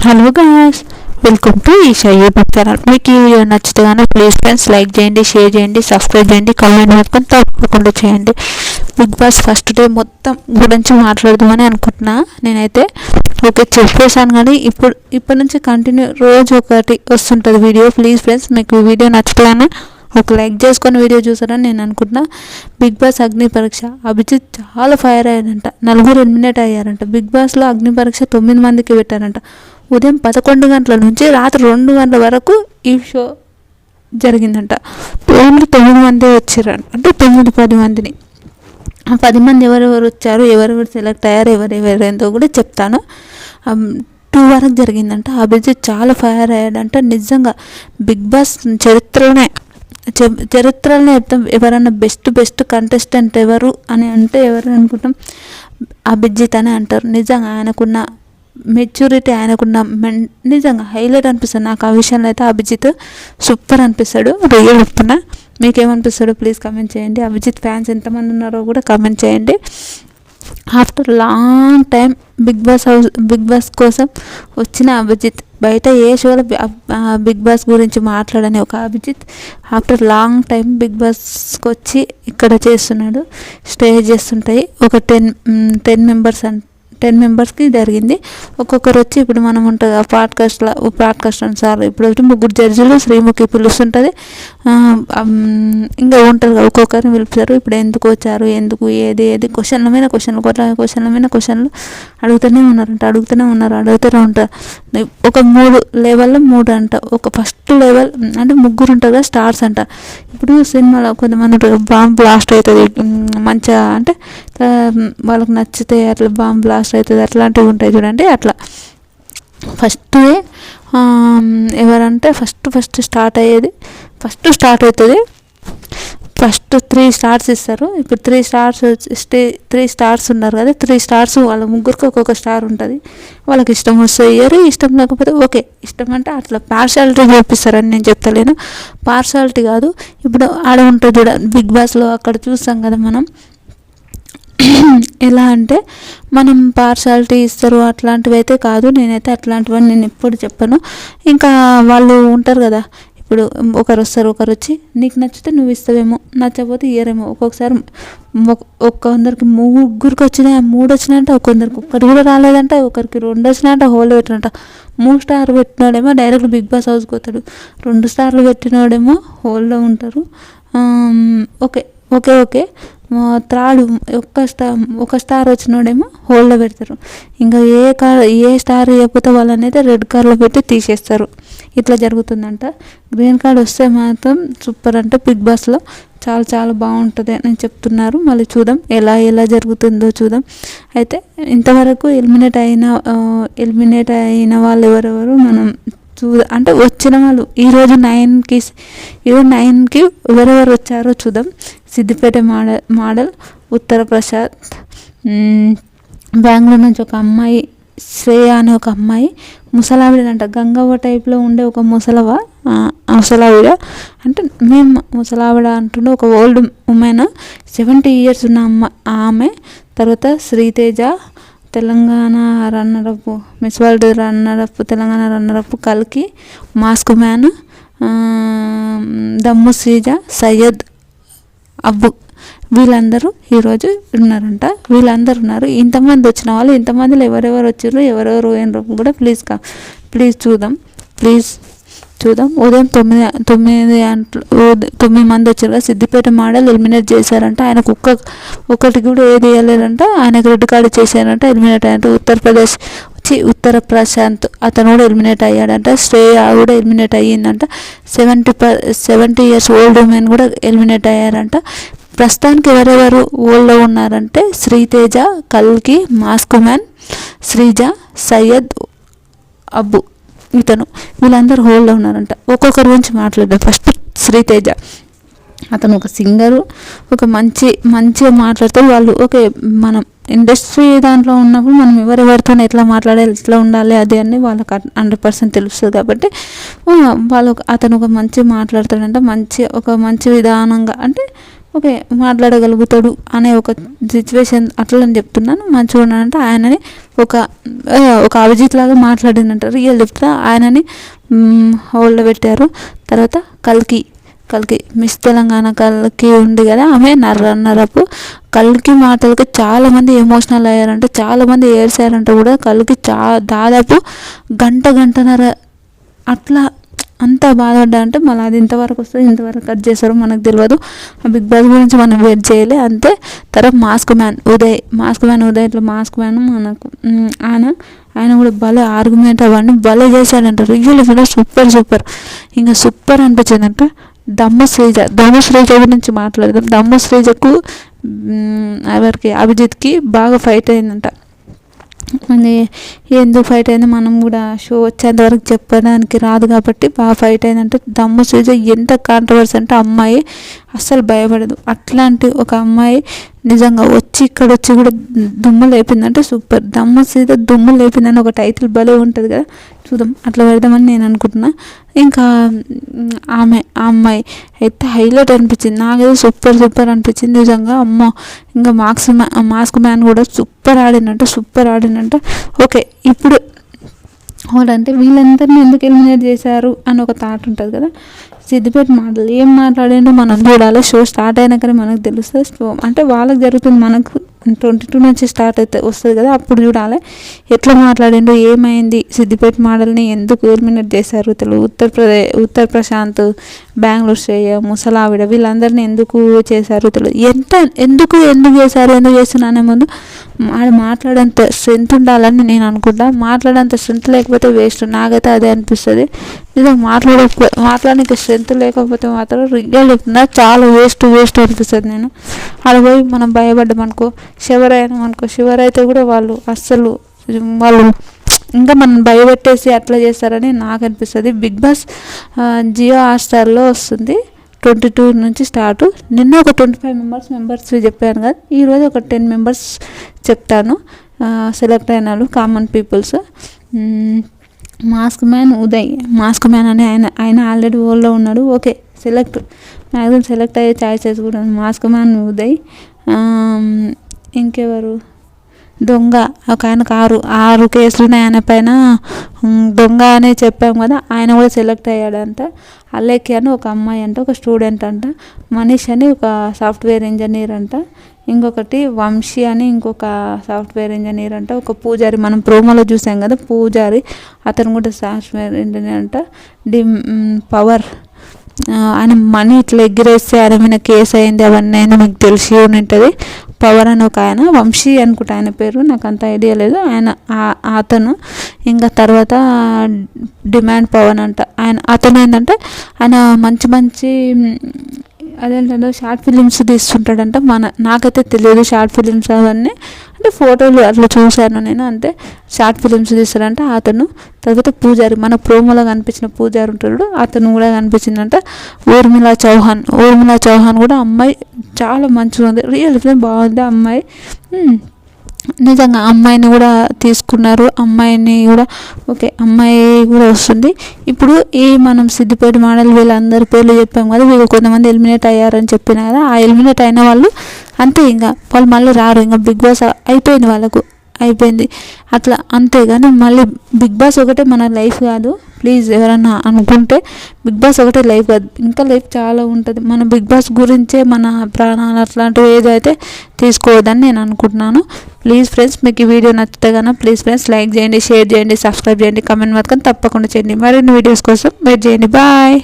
Hello guys, welcome to Isha YouTube channel. మీకు ఈ video నచ్చితే కానీ ప్లీజ్ ఫ్రెండ్స్ లైక్ చేయండి, షేర్ చేయండి, సబ్స్క్రైబ్ చేయండి, కామెంట్ మాత్రం తప్పకుండా చేయండి. బిగ్ బాస్ ఫస్ట్ డే మొత్తం గురించి మాట్లాడదామని అనుకుంటున్నా. నేనైతే ఓకే చెప్పేశాను, కానీ ఇప్పటి నుంచి కంటిన్యూ రోజు ఒకటి వస్తుంటుంది వీడియో. ప్లీజ్ ఫ్రెండ్స్, మీకు వీడియో నచ్చట్లేనా ఒక లైక్ చేసుకొని వీడియో చూసారని నేను అనుకుంటున్నా. బిగ్ బాస్ అగ్ని పరీక్ష అభిజిత్ చాలా ఫైర్ అయ్యారంట. 4 ఎలిమినేట్ అయ్యారంట. బిగ్ బాస్లో అగ్ని పరీక్ష 9 మందికి పెట్టారంట. ఉదయం 11 గంటల నుంచి రాత్రి 2 గంటల వరకు ఈ షో జరిగిందంట. ఓన్లీ 9 మంది వచ్చారంట, అంటే 9-10 మందిని. ఆ 10 మంది ఎవరెవరు వచ్చారు, ఎవరెవరు సెలెక్ట్ అయ్యారు, ఎవరెవరేందో కూడా చెప్తాను. 2 వరకు జరిగిందంట. అభిజిత్ చాలా ఫైర్ అయ్యాడంట. నిజంగా బిగ్ బాస్ చరిత్రలోనే ఎవరన్నా బెస్ట్ కంటెస్టెంట్ ఎవరు అని అంటే ఎవరు అనుకుంటాం, అభిజిత్ అని అంటారు. నిజంగా ఆయనకున్న మెచ్యూరిటీ, ఆయనకున్న నిజంగా హైలైట్ అనిపిస్తుంది నాకు. ఆ విషయంలో అయితే అభిజిత్ సూపర్ అనిపిస్తాడు. రియల్ చెప్తున్నా. మీకేమనిపిస్తాడో ప్లీజ్ కమెంట్ చేయండి. అభిజిత్ ఫ్యాన్స్ ఎంతమంది ఉన్నారో కూడా కమెంట్ చేయండి. After long time Big Boss కోసం వచ్చిన అభిజిత్, బయట ఏ షోలో బిగ్ బాస్ గురించి మాట్లాడని ఒక Abhijeet after long time big బాస్కి వచ్చి ఇక్కడ చేస్తున్నాడు. స్టే చేస్తుంటాయి ఒక 10 మెంబర్స్కి జరిగింది. ఒక్కొక్కరు వచ్చి ఇప్పుడు మనం ఉంటుంది ఆ పాడ్కాస్ట్ సార్ ఇప్పుడు వచ్చి 3 జడ్జిలు శ్రీముఖి పిలుస్తుంటుంది. ఇంకా ఉంటారు కదా, ఒక్కొక్కరిని పిలుపుతారు. ఇప్పుడు ఎందుకు వచ్చారు, ఎందుకు, ఏది క్వశ్చన్ల మీద క్వశ్చన్లు అడుగుతూనే ఉంటారు. ఒక 3 లెవెల్లో 3 అంట. ఒక ఫస్ట్ లెవెల్ అంటే 3 ఉంటారు కదా, స్టార్స్ అంట. ఇప్పుడు సినిమాలో కొంతమంది బాంబ్ బ్లాస్ట్ అవుతుంది మంచిగా, అంటే వాళ్ళకి నచ్చితే అట్లా బాంబ్ బ్లాస్ట్ అవుతుంది, అట్లాంటివి ఉంటాయి చూడండి. అట్లా ఫస్ట్ ఎవరంటే ఫస్ట్ స్టార్ట్ అవుతుంది. ఫస్ట్ 3 స్టార్స్ ఇస్తారు. ఇప్పుడు 3 స్టార్స్ ఉన్నారు కదా, 3 స్టార్స్ వాళ్ళ ముగ్గురికి ఒక్కొక్క స్టార్ ఉంటుంది. వాళ్ళకి ఇష్టం వస్తే ఇయ్యరు, ఇష్టం లేకపోతే ఓకే. ఇష్టం అంటే అట్లా పార్షాలిటీ చూపిస్తారని నేను చెప్తలేను, పార్షాలిటీ కాదు. ఇప్పుడు ఆడ ఉంటుంది చూడ బిగ్ బాస్లో, అక్కడ చూస్తాం కదా మనం ఎలా అంటే మనం పార్షాలిటీ ఇస్తారు అట్లాంటివి అయితే కాదు. నేనైతే అట్లాంటివని నేను ఎప్పుడు చెప్పను. ఇంకా వాళ్ళు ఉంటారు కదా, ఇప్పుడు ఒకరు వచ్చి నీకు నచ్చితే నువ్వు ఇస్తావేమో, నచ్చకపోతే ఇయ్యరేమో. ఒక్కొక్కసారి కొందరికి 3 వచ్చినాయి, 3 వచ్చినాయంట. కొందరికి 1 కూడా రాలేదంట, ఒకరికి 2 వచ్చినాయంట. హోల్ పెట్టినంట. 3 స్టార్ పెట్టినోడేమో డైరెక్ట్ బిగ్ బాస్ హౌస్కి పోతాడు. 2 స్టార్లు పెట్టినోడేమో హోల్లో ఉంటారు. ఓకే త్రాడు ఒక స్టార్ వచ్చినోడేమో హోల్లో పెడతారు. ఇంకా ఏ స్టార్ ఇవ్వకపోతే వాళ్ళనైతే రెడ్ కార్లో పెట్టి తీసేస్తారు. ఇట్లా జరుగుతుందంట. గ్రీన్ కార్డ్ వస్తే మాత్రం సూపర్ అంటే బిగ్ బాస్లో చాలా బాగుంటుంది అని చెప్తున్నారు. మళ్ళీ చూద్దాం ఎలా జరుగుతుందో చూద్దాం. అయితే ఇంతవరకు ఎలిమినేట్ అయిన వాళ్ళు ఎవరెవరు మనం అంటే వచ్చిన వాళ్ళు ఈరోజు 9కి ఎవరెవరు వచ్చారో చూద్దాం. సిద్దిపేట మోడల్ ఉత్తర ప్రసాద్, బెంగళూరు నుంచి ఒక అమ్మాయి శ్రేయ అనే ఒక అమ్మాయి, ముసలావిడంట. గంగవ్వ టైప్లో ఉండే ఒక ముసలావిడ, అంటే మేము ముసలావిడ అంటుండే ఒక ఓల్డ్ ఉమెన్, 70 years ఉన్న ఆమె. తర్వాత Sriteja, Telangana runner-up, miss world runner-up, Telangana runner-up కల్కి, మాస్క్ మ్యాన్, దమ్ము శ్రీజ, సయ్యద్ అబ్బు, వీళ్ళందరూ ఈరోజు ఉన్నారంట. ఉన్నారు. ఇంతమంది వచ్చిన వాళ్ళు, ఇంతమందిలో ఎవరెవరు వచ్చారు, ఎవరెవరు పోయినరు కూడా ప్లీజ్ చూద్దాం. ఉదయం 9 మంది వచ్చారు కదా. సిద్దిపేట మోడల్ ఎలిమినేట్ చేశారంట. ఆయనకు ఒక్కటి కూడా ఏది ఇవ్వలేదంట. ఆయనకు రెడ్ కార్డు చేశారంట, ఎలిమినేట్ అయ్యారంట. ఉత్తరప్రదేశ్ వచ్చి ఉత్తర ప్రశాంత్, అతను కూడా ఎలిమినేట్ అయ్యాడంట. శ్రేయ కూడా ఎలిమినేట్ అయ్యిందంట. 70 years ఓల్డ్ ఉమెన్ కూడా ఎలిమినేట్ అయ్యారంట. ప్రస్తుతానికి ఎవరెవరు ఓల్డ్లో ఉన్నారంటే శ్రీతేజ, కల్కి, మాస్క్ మ్యాన్, శ్రీజ, సయ్యద్ అబ్బు, ఇతను, వీళ్ళందరూ హోల్డ్లో ఉన్నారంట. ఒక్కొక్కరి గురించి మాట్లాడదాం. ఫస్ట్ శ్రీతేజ, అతను ఒక సింగరు, ఒక మంచిగా మాట్లాడతారు. వాళ్ళు ఓకే, మనం ఇండస్ట్రీ దాంట్లో ఉన్నప్పుడు మనం ఎవరెవరితో ఎట్లా మాట్లాడాలి, ఎట్లా ఉండాలి అది అని వాళ్ళకి 100% తెలుస్తుంది. కాబట్టి అతను ఒక మంచి మాట్లాడతాడంట. మంచి విధానంగా, అంటే ఓకే మాట్లాడగలుగుతాడు అనే ఒక సిచ్యువేషన్ అట్లని చెప్తున్నాను. మంచిగా ఉన్నాడంటే ఆయనని ఒక అభిజిత్ లాగా మాట్లాడిందంట. రియల్ చెప్తా ఆయనని హోల్డ్లో పెట్టారు. తర్వాత కల్కి మిస్ తెలంగాణ కల్కి ఉంది కదా, ఆమె రన్నరప్. కల్కి మాటలకి చాలామంది ఎమోషనల్ అయ్యారంట, చాలామంది ఏడ్చారంట కూడా. కల్కి దాదాపు గంటన్నర అట్లా అంత బాధపడ్డా అంటే మళ్ళీ అది ఇంతవరకు వస్తుంది, ఇంతవరకు కట్ చేస్తారో మనకు తెలియదు. ఆ బిగ్ బాస్ గురించి మనం వెయిట్ చేయలే అంతే. తర్వాత మాస్క్ మ్యాన్ ఉదయ్ ఇట్లా మాస్క్ మ్యాన్ మనకు ఆయన కూడా భలే ఆర్గ్యుమెంట్ అవన్నీ భలే చేశాడంట. రియల్ కూడా సూపర్ ఇంకా సూపర్ అనిపించిందంట. దమ్ము శ్రీజ గురించి మాట్లాడదాం. దమ్ము శ్రీజకు ఎవరికి అభిజిత్కి బాగా ఫైట్ అయిందంట. మళ్ళీ ఎందుకు ఫైట్ అయింది మనం కూడా షో వచ్చేంతవరకు చెప్పడానికి రాదు కాబట్టి బాగా ఫైట్ అయిందంటే. దమ్ము శ్రీజ ఎంత కాంట్రవర్సీ అంటే అమ్మాయి అస్సలు భయపడదు. అట్లాంటి ఒక అమ్మాయి నిజంగా ఇక్కడ వచ్చి కూడా దుమ్ము లేపిందంటే సూపర్. దమ్ము శ్రీజ దుమ్ము లేపిందని ఒక టైటిల్ భలే ఉంటుంది కదా, చూద్దాం అట్లా పెడదామని నేను అనుకుంటున్నా. ఇంకా ఆ అమ్మాయి హైలైట్ అనిపించింది నాకైతే. సూపర్ అనిపించింది నిజంగా. అమ్మో ఇంకా మాస్క్ మ్యాన్ కూడా సూపర్ ఆడినంట. ఓకే ఇప్పుడు అంటే వీళ్ళందరినీ ఎందుకు ఎలిమినేట్ చేశారు అని ఒక థాట్ ఉంటుంది కదా. సిద్దిపేట మాటలు ఏం మాట్లాడిండో మనం చూడాలి. షో స్టార్ట్ అయినాకనే మనకు తెలుస్తుంది. అంటే వాళ్ళకి జరుగుతుంది, మనకు 22 నుంచి స్టార్ట్ అయితే వస్తుంది కదా, అప్పుడు చూడాలి ఎట్లా మాట్లాడిండో, ఏమైంది, సిద్దిపేట మోడల్ని ఎందుకు ఎలిమినేట్ చేశారు, ఉత్తర్ ప్రశాంత్, బెంగళూరు శ్రేయ, ముసలావిడ వీళ్ళందరినీ ఎందుకు చేశారు తెలియదు. ఎందుకు చేస్తున్నానే ముందు మాట్లాడేంత స్ట్రెంత్ ఉండాలని నేను అనుకుంటా. మాట్లాడేంత స్ట్రెంత్ లేకపోతే వేస్ట్, నాకైతే అదే అనిపిస్తుంది. నిజంగా మాట్లాడడానికి స్ట్రెంత్ లేకపోతే మాత్రం రియల్ చెప్తున్నా చాలా వేస్ట్ అనిపిస్తుంది. నేను అలా పోయి మనం భయపడ్డామనుకో, షివర్ అయితే కూడా వాళ్ళు ఇంకా మనం భయపెట్టేసి అట్లా చేస్తారని నాకు అనిపిస్తుంది. బిగ్ బాస్ జియో హాట్స్టార్లో వస్తుంది 22 నుంచి స్టార్ట్. నిన్న ఒక 25 మెంబర్స్ చెప్పాను కదా, ఈరోజు ఒక 10 మెంబర్స్ చెప్తాను సెలెక్ట్ అయిన వాళ్ళు, కామన్ పీపుల్స్. మాస్క్ మ్యాన్ అని ఆయన ఆల్రెడీ ఓల్డ్లో ఉన్నాడు. ఓకే మ్యాక్సిమం సెలెక్ట్ అయ్యే ఛాయిసెస్ కూడా మాస్క్ మ్యాన్, ఉదయ్, ఇంకెవరు, దొంగ ఒక ఆయనకు 6 కేసులు ఉన్నాయి ఆయన పైన, దొంగ అని చెప్పాం కదా, ఆయన కూడా సెలెక్ట్ అయ్యాడంట. అలేఖ్య అని ఒక అమ్మాయి అంట, ఒక స్టూడెంట్ అంట. మనీష్ అని ఒక సాఫ్ట్వేర్ ఇంజనీర్ అంట. ఇంకొకటి వంశీ అని ఇంకొక సాఫ్ట్వేర్ ఇంజనీర్ అంట. ఒక పూజారి, మనం ప్రోమోలో చూసాం కదా పూజారి, అతను కూడా సాఫ్ట్వేర్ ఇంజనీర్ అంట. పవర్ ఆయన మనీ ఇట్లా ఎగిరేస్తే ఆయన మీద కేసు అయింది, అవన్నీ అయినా మీకు తెలిసి ఉంటుంది. పవర్ అని ఒక ఆయన, వంశీ అనుకుంటా ఆయన పేరు, నాకు అంత ఐడియా లేదు. అతను ఇంకా తర్వాత డిమాండ్ పవన్ అంట. అతను ఏంటంటే ఆయన మంచి అదేంటంటే షార్ట్ ఫిలిమ్స్ తీస్తుంటాడంట. నాకైతే తెలియదు షార్ట్ ఫిలిమ్స్ అవన్నీ, అంటే ఫోటోలు అట్లా చూశాను నేను అంతే. షార్ట్ ఫిలిమ్స్ తీస్తాడంట అతను. తర్వాత పూజారి, మన ప్రోమోలో కనిపించిన పూజారి ఉంటాడు, అతను కూడా కనిపించిందంట. ఊర్మిళ చౌహాన్ కూడా అమ్మాయి చాలా మంచిగా ఉంది, రియల్ బాగుంది అమ్మాయి. నిజంగా అమ్మాయిని కూడా తీసుకున్నారు, అమ్మాయిని కూడా అమ్మాయి కూడా వస్తుంది. ఇప్పుడు మనం సిద్దిపేట మోడల్ వీళ్ళందరి పేర్లు చెప్పాం కదా, వీళ్ళు కొంతమంది ఎలిమినేట్ అయ్యారని చెప్పిన కదా, ఆ ఎలిమినేట్ అయిన వాళ్ళు అంతే, ఇంకా వాళ్ళు మళ్ళీ రారు. ఇంకా బిగ్ బాస్ అయిపోయింది, వాళ్ళకు అయిపోయింది అట్లా అంతేగాని మళ్ళీ బిగ్ బాస్ ఒకటే మన లైఫ్ కాదు. ప్లీజ్ ఎవరన్నా అనుకుంటే బిగ్ బాస్ ఒకటే లైఫ్ కాదు, ఇంకా లైఫ్ చాలా ఉంటుంది. మన బిగ్ బాస్ గురించే మన ప్రాణాలు అట్లాంటివి ఏదైతే తీసుకోవద్దని నేను అనుకుంటున్నాను. ప్లీజ్ ఫ్రెండ్స్, మీకు ఈ వీడియో నచ్చితే కన్నా ప్లీజ్ ఫ్రెండ్స్ లైక్ చేయండి, షేర్ చేయండి, సబ్స్క్రైబ్ చేయండి, కమెంట్ మాత్రం తప్పకుండా చేయండి. మరిన్ని వీడియోస్ కోసం వెయిట్ చేయండి. బాయ్.